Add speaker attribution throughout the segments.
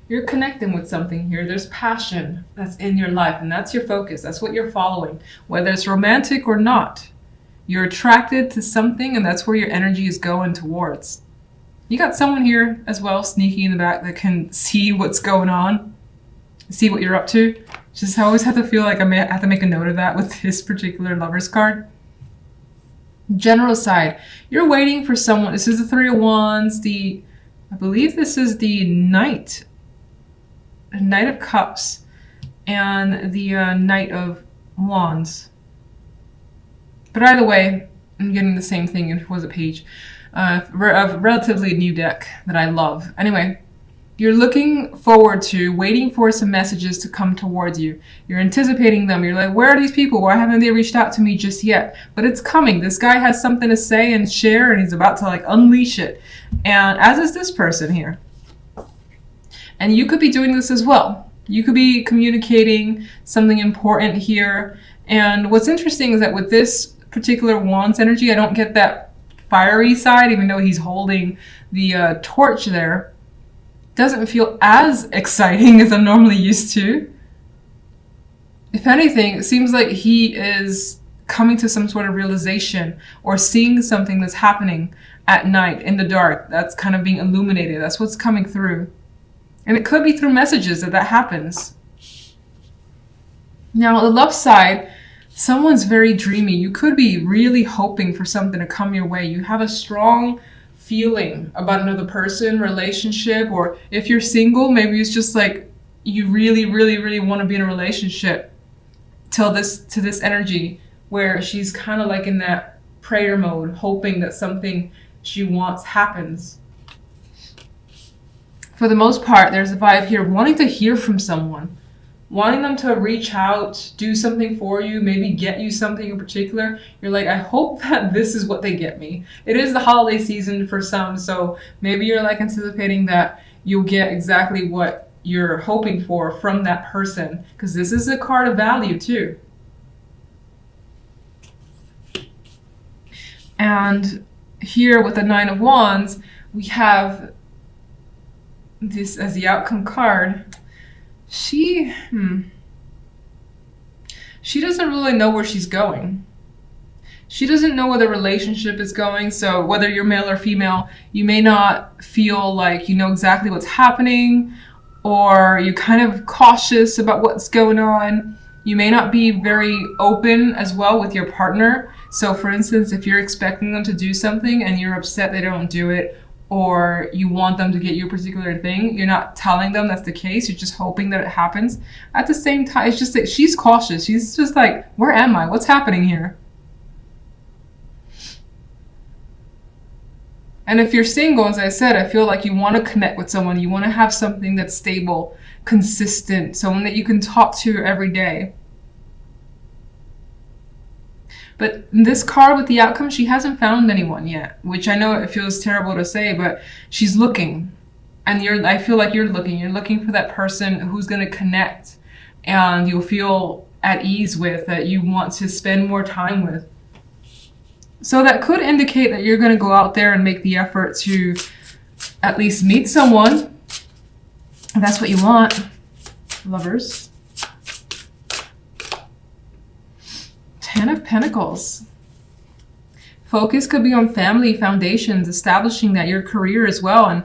Speaker 1: You're connecting with something here. There's passion that's in your life, and that's your focus. That's what you're following, whether it's romantic or not. You're attracted to something, and that's where your energy is going towards. You got someone here as well, sneaky in the back, that can see what's going on, see what you're up to. Just I always have to feel like I have to make a note of that with this particular lover's card. General side, you're waiting for someone. This is the Three of Wands. I believe this is the Knight of Cups and the Knight of Wands. But either way, I'm getting the same thing. It was a page. A relatively new deck that I love. Anyway, you're looking forward to, waiting for some messages to come towards you. You're anticipating them. You're like, where are these people? Why haven't they reached out to me just yet? But it's coming. This guy has something to say and share, and he's about to like unleash it. And as is this person here. And you could be doing this as well. You could be communicating something important here. And what's interesting is that with this particular Wands energy, I don't get that fiery side, even though he's holding the torch there. Doesn't feel as exciting as I'm normally used to. If anything, it seems like he is coming to some sort of realization or seeing something that's happening at night in the dark that's kind of being illuminated. That's what's coming through. And it could be through messages that happens. Now, on the love side, someone's very dreamy. You could be really hoping for something to come your way. You have a strong feeling about another person, relationship, or if you're single, maybe it's just like you really, really, really want to be in a relationship to this energy where she's kind of like in that prayer mode, hoping that something she wants happens. For the most part, there's a vibe here wanting to hear from someone, wanting them to reach out, do something for you, maybe get you something in particular. You're like, I hope that this is what they get me. It is the holiday season for some, so maybe you're like anticipating that you'll get exactly what you're hoping for from that person, because this is a card of value too. And here with the Nine of Wands, we have this as the outcome card. She doesn't really know where she's going. She doesn't know where the relationship is going. So whether you're male or female, you may not feel like you know exactly what's happening, or you're kind of cautious about what's going on. You may not be very open as well with your partner. So for instance, if you're expecting them to do something and you're upset they don't do it, or you want them to get you a particular thing, you're not telling them that's the case, you're just hoping that it happens. At the same time, it's just that she's cautious. She's just like, where am I? What's happening here? And if you're single, as I said, I feel like you want to connect with someone. You want to have something that's stable, consistent, someone that you can talk to every day. But this card with the outcome, she hasn't found anyone yet, which I know it feels terrible to say, but she's looking. And I feel like you're looking. You're looking for that person who's going to connect and you'll feel at ease with, that you want to spend more time with. So that could indicate that you're going to go out there and make the effort to at least meet someone. If that's what you want, lovers. Ten of Pentacles. Focus could be on family foundations, establishing that your career as well, and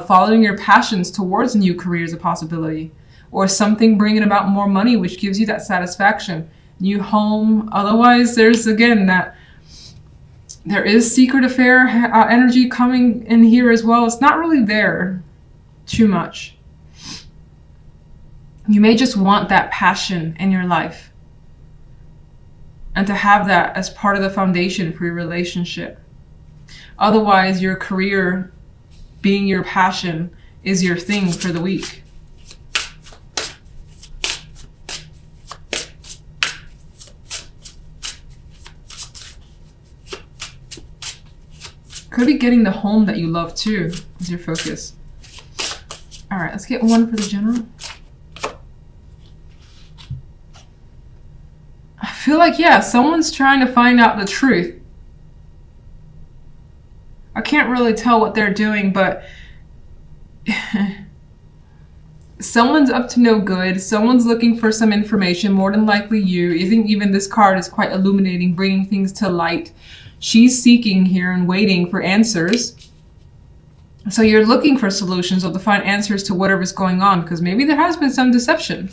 Speaker 1: following your passions towards a new career is a possibility. Or something bringing about more money, which gives you that satisfaction. New home. Otherwise, there's again that there is secret affair energy coming in here as well. It's not really there too much. You may just want that passion in your life, and to have that as part of the foundation for your relationship. Otherwise, your career being your passion is your thing for the week. Could be getting the home that you love too, is your focus. All right, let's get one for the general. I feel like, yeah, someone's trying to find out the truth. I can't really tell what they're doing, but someone's up to no good. Someone's looking for some information, more than likely you. I think even this card is quite illuminating, bringing things to light. She's seeking here and waiting for answers. So you're looking for solutions or to find answers to whatever's going on, because maybe there has been some deception.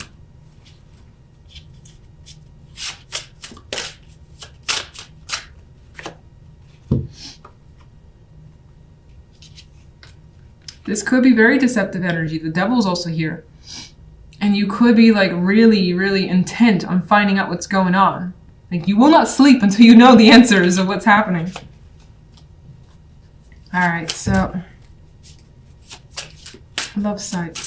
Speaker 1: This could be very deceptive energy. The devil's also here. And you could be like really, really intent on finding out what's going on. Like you will not sleep until you know the answers of what's happening. All right, so love side.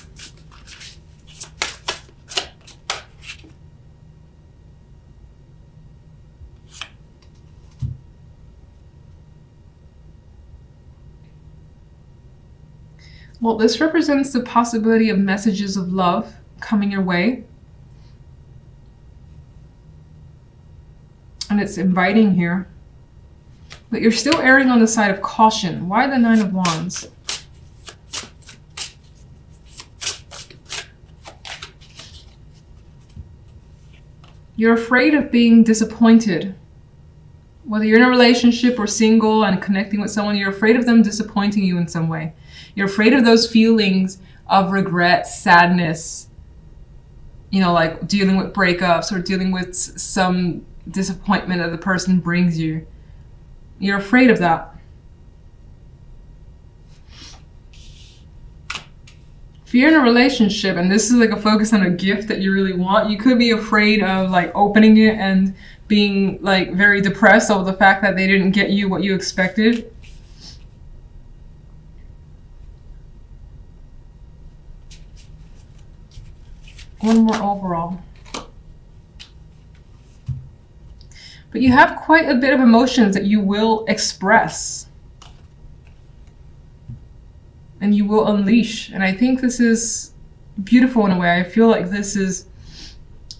Speaker 1: Well, this represents the possibility of messages of love coming your way. And it's inviting here. But you're still erring on the side of caution. Why the Nine of Wands? You're afraid of being disappointed. Whether you're in a relationship or single and connecting with someone, you're afraid of them disappointing you in some way. You're afraid of those feelings of regret, sadness, you know, like dealing with breakups or dealing with some disappointment that the person brings you. You're afraid of that. If you're in a relationship and this is like a focus on a gift that you really want, you could be afraid of like opening it and being like very depressed over the fact that they didn't get you what you expected. One more overall. But you have quite a bit of emotions that you will express. And you will unleash. And I think this is beautiful in a way. I feel like this is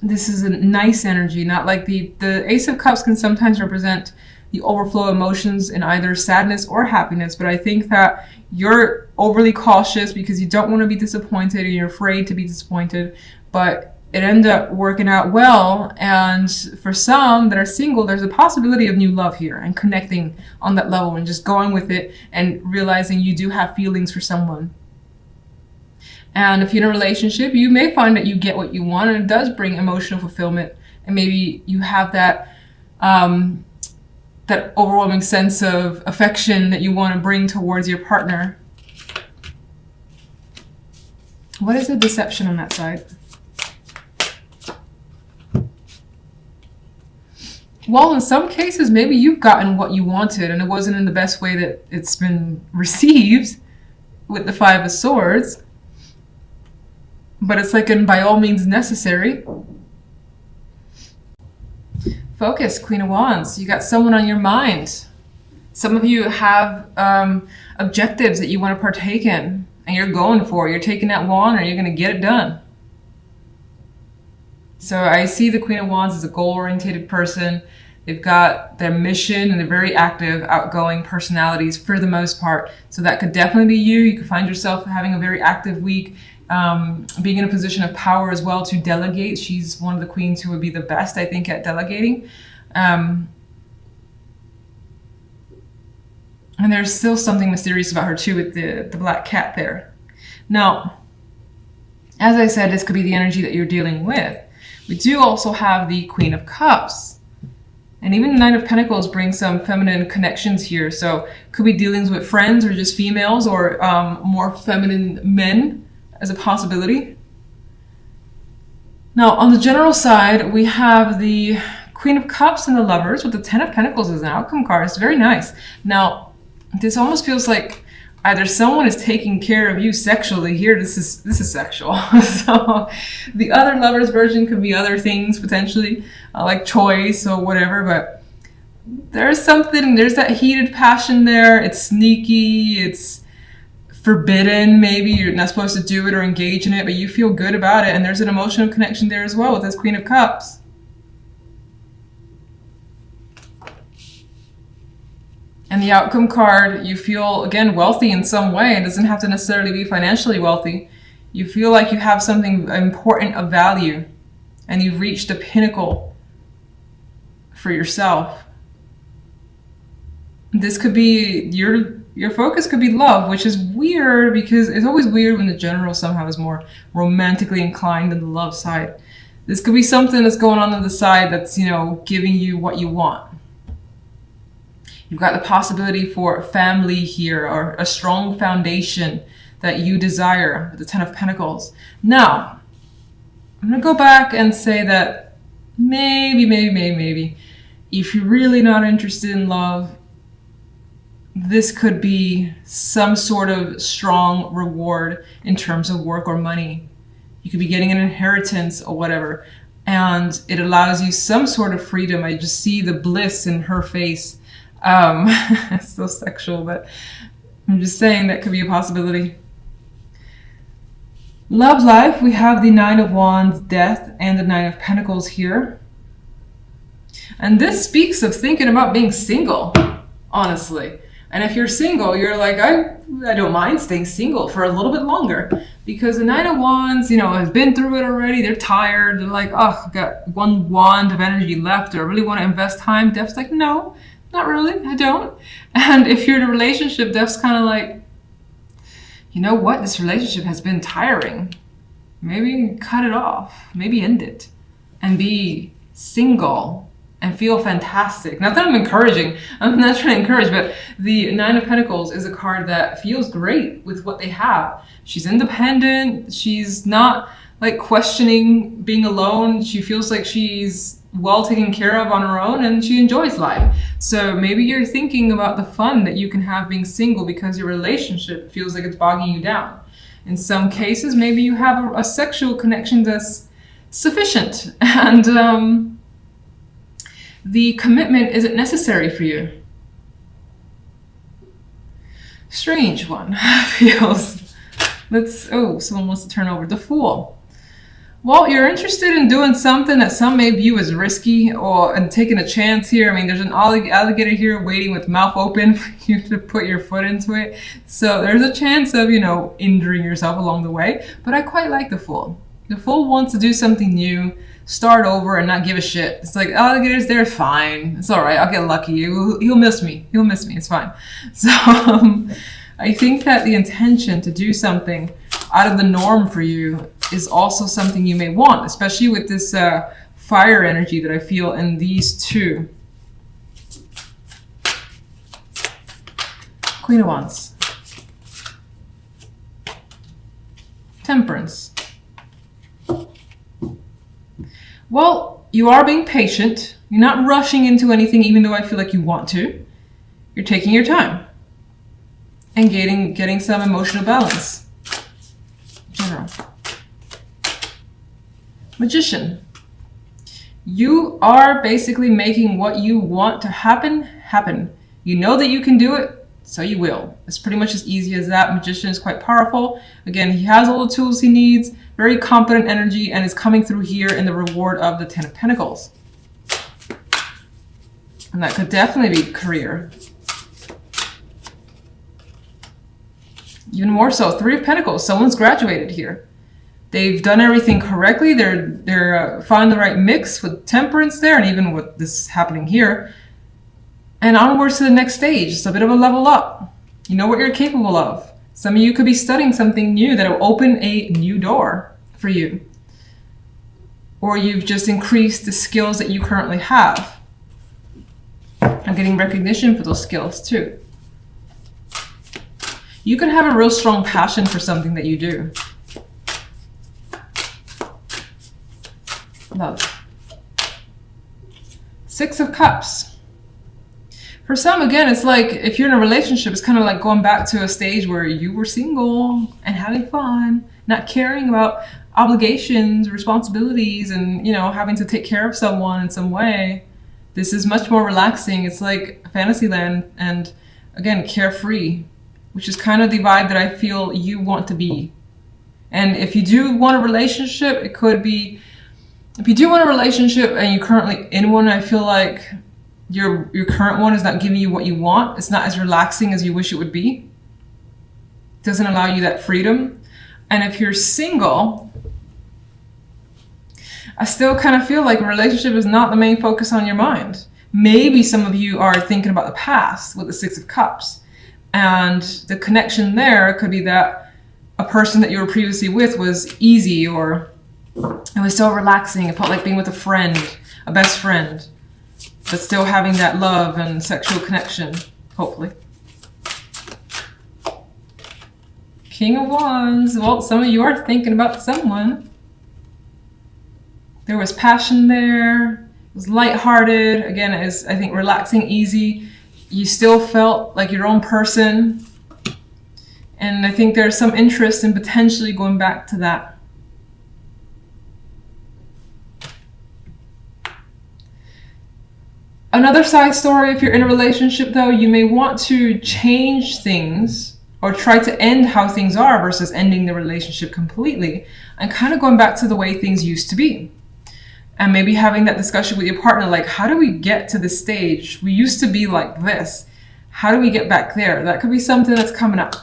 Speaker 1: a nice energy, not like the Ace of Cups can sometimes represent the overflow emotions in either sadness or happiness. But I think that you're overly cautious because you don't want to be disappointed and you're afraid to be disappointed. But it ended up working out well. And for some that are single, there's a possibility of new love here and connecting on that level and just going with it and realizing you do have feelings for someone. And if you're in a relationship, you may find that you get what you want and it does bring emotional fulfillment. And maybe you have that, that overwhelming sense of affection that you want to bring towards your partner. What is the deception on that side? Well, in some cases, maybe you've gotten what you wanted and it wasn't in the best way that it's been received with the Five of Swords. But it's like, and by all means necessary. Focus, Queen of Wands. You got someone on your mind. Some of you have objectives that you want to partake in and you're going for it. You're taking that wand or you're going to get it done. So I see the Queen of Wands as a goal-oriented person. They've got their mission and they're very active, outgoing personalities for the most part. So that could definitely be you. You could find yourself having a very active week, being in a position of power as well to delegate. She's one of the queens who would be the best, I think, at delegating. And there's still something mysterious about her too with the black cat there. Now, as I said, this could be the energy that you're dealing with. We do also have the Queen of Cups. And even the Nine of Pentacles brings some feminine connections here. So could be dealings with friends or just females or more feminine men as a possibility. Now, on the general side, we have the Queen of Cups and the Lovers with the Ten of Pentacles as an outcome card. It's very nice. Now, this almost feels like either someone is taking care of you sexually. Here, this is sexual. So the other Lovers version could be other things potentially, like choice or whatever. But there's something. There's that heated passion there. It's sneaky. It's forbidden. Maybe you're not supposed to do it or engage in it, but you feel good about it. And there's an emotional connection there as well with this Queen of Cups. And the outcome card, you feel, again, wealthy in some way. It doesn't have to necessarily be financially wealthy. You feel like you have something important of value and you've reached a pinnacle for yourself. This could be your focus could be love, which is weird because it's always weird when the general somehow is more romantically inclined than the love side. This could be something that's going on the side that's, you know, giving you what you want. You've got the possibility for family here, or a strong foundation that you desire, the Ten of Pentacles. Now, I'm going to go back and say that maybe, if you're really not interested in love, this could be some sort of strong reward in terms of work or money. You could be getting an inheritance or whatever, and it allows you some sort of freedom. I just see the bliss in her face. It's so sexual, but I'm just saying that could be a possibility. Love life, we have the Nine of Wands, Death, and the Nine of Pentacles here. And this speaks of thinking about being single, honestly. And if you're single, you're like, I don't mind staying single for a little bit longer, because the Nine of Wands, you know, has been through it already. They're tired. They're like, oh, I've got one wand of energy left. Do I really want to invest time? Death's like, no, not really. I don't. And if you're in a relationship, Death's kind of like, you know what? This relationship has been tiring. Maybe cut it off. Maybe end it and be single and feel fantastic. Not that I'm encouraging. I'm not trying to encourage, but the Nine of Pentacles is a card that feels great with what they have. She's independent. She's not like questioning being alone. She feels like she's well taken care of on her own and she enjoys life. So maybe you're thinking about the fun that you can have being single because your relationship feels like it's bogging you down. In some cases, maybe you have a sexual connection that's sufficient and the commitment isn't necessary for you. Strange one. Feels. Oh, someone wants to turn over. The Fool. Well, you're interested in doing something that some may view as risky and taking a chance here. I mean, there's an alligator here waiting with mouth open for you to put your foot into it. So there's a chance of, you know, injuring yourself along the way. But I quite like the Fool. The Fool wants to do something new, start over and not give a shit. It's like, alligator's there, fine. It's all right. I'll get lucky. He'll miss me. He'll miss me. It's fine. So I think that the intention to do something out of the norm for you is also something you may want, especially with this fire energy that I feel in these two. Queen of Wands. Temperance. Well, you are being patient. You're not rushing into anything, even though I feel like you want to. You're taking your time and getting some emotional balance. General. Magician. You are basically making what you want to happen, happen. You know that you can do it, so you will. It's pretty much as easy as that. Magician is quite powerful. Again, he has all the tools he needs, very competent energy, and is coming through here in the reward of the Ten of Pentacles. And that could definitely be career. Even more so, Three of Pentacles. Someone's graduated here. They've done everything correctly. They're found the right mix with temperance there, and even with this happening here. And onwards to the next stage. It's a bit of a level up. You know what you're capable of. Some of you could be studying something new that will open a new door for you. Or you've just increased the skills that you currently have. And getting recognition for those skills too. You can have a real strong passion for something that you do. Love. Six of Cups. For some, again, it's like if you're in a relationship, it's kind of like going back to a stage where you were single and having fun, not caring about obligations, responsibilities, and, you know, having to take care of someone in some way. This is much more relaxing. It's like Fantasyland and, again, carefree, which is kind of the vibe that I feel you want to be. And if you do want a relationship, it could be, if you do want a relationship and you're currently in one, I feel like your current one is not giving you what you want. It's not as relaxing as you wish it would be. It doesn't allow you that freedom. And if you're single, I still kind of feel like a relationship is not the main focus on your mind. Maybe some of you are thinking about the past with the Six of Cups. And the connection there could be that a person that you were previously with was easy, or it was so relaxing. It felt like being with a friend, a best friend, but still having that love and sexual connection, hopefully. King of Wands. Well, some of you are thinking about someone. There was passion there. It was lighthearted. Again, it is, I think, relaxing, easy. You still felt like your own person. And I think there's some interest in potentially going back to that. Another side story, if you're in a relationship though, you may want to change things or try to end how things are versus ending the relationship completely and kind of going back to the way things used to be. And maybe having that discussion with your partner, like, how do we get to this stage? We used to be like this. How do we get back there? That could be something that's coming up.